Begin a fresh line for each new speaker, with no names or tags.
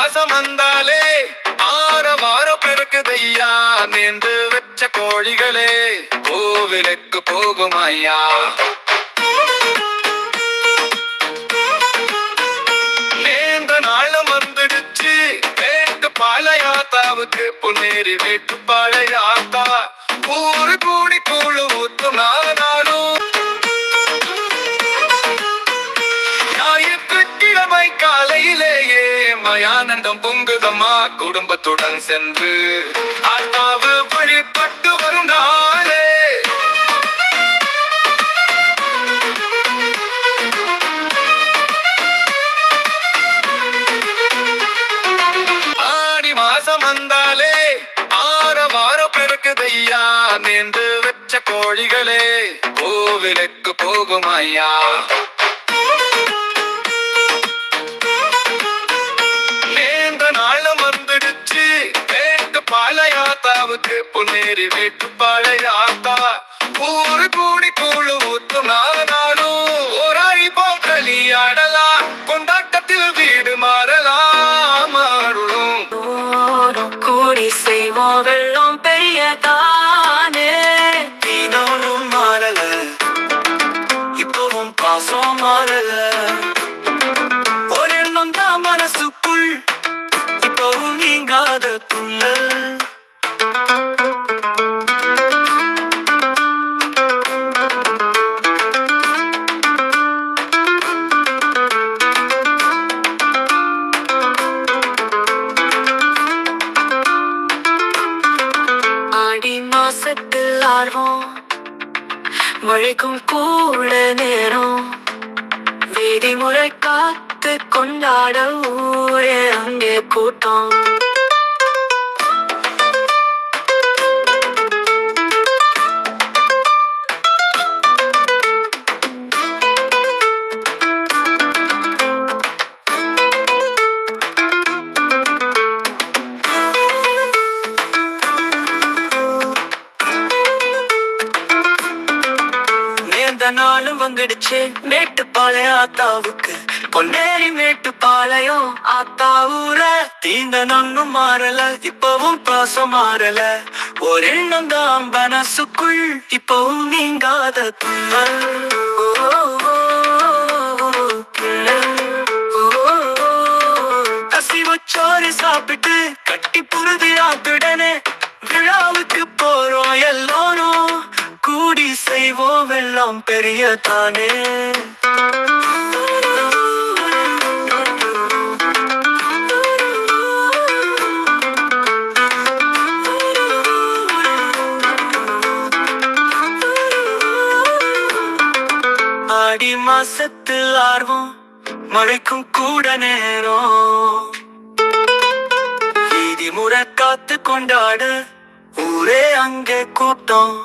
மாசம் வந்தாலே ஆரவாரம் பெருக்குதையா, நேர்ந்து வச்ச கோழிகளே கோவிலுக்கு போகும் ஐயா. நேர்ந்த நாளும் வந்துடுச்சு வேட்டு பாளையாத்தாவுக்கு, பொன்னேறி வேட்டு பாளையாத்தா ஊரு கூடி கூழு ஊத்தும் நாளும். ஞாயிற்றுக்கிழமை காலையிலேயே மயானந்தம் பொங்குதம்மா, குடும்பத்துடன் சென்று ஆத்தாவு வழிபட்டு வரும் நாளே. ஆடி மாசம் வந்தாலே ஆரவாரம் பெருக்குதையா, நேர்ந்து வச்ச கோழிகளே கோவிலுக்கு போகும் ஐயா. நேர்ந்த நாளும் வந்துடுச்சு வேட்டு பாளையாத்தாவுக்கு, பொன்னேறி வேட்டு பாளையாத்தா ஊரு கூடி கூழு ஊத்தும் நாளும். ஓராய் போக்கலி ஆடலாம், கொண்டாட்டத்தில் வீடு மாறலாம் அருளும்.
கூடி செய்வோம் வெள்ளம் பெரியதானே,
நீனும் மாறல இப்பவும் பாசம் மாறல, ஒரு எண்ணம் தான் மனசுக்குள் இப்பவும் நீங்காத துள்ளல்.
ஆடி மாசத்தில் ஆர்வம் மழைக்கும் கூட நேரம், விதிமுறை காத்து கொண்டாட ஊரே அங்கே கூட்டம்.
நேர்ந்த நாளும் வந்துடுச்சு மேட்டுப்பாளையம் ஆத்தாவுக்கு, பொன்னேரி மேட்டுப்பாளையம் ஆத்தா ஊர. தீந்த நொன்னும் மாறல இப்பவும் பாசம் மாறல, ஒரு எண்ணம் தான் மனசுக்குள் இப்பவும் நீங்காத துள்ளல். கசிவச்சோறு சாப்பிட்டு கட்டி புழுதி ஆத்துடனே விழாவுக்கு போறோம் எல்லாரும், கூடி செய்வோம் வெள்ளம் பெரியதானே. ஆடி மாசத்தில் ஆர்வம் மழைக்கும் கூட நேரம், விதிமுறை காத்து கொண்டாட ஊரே அங்கே கூட்டம்.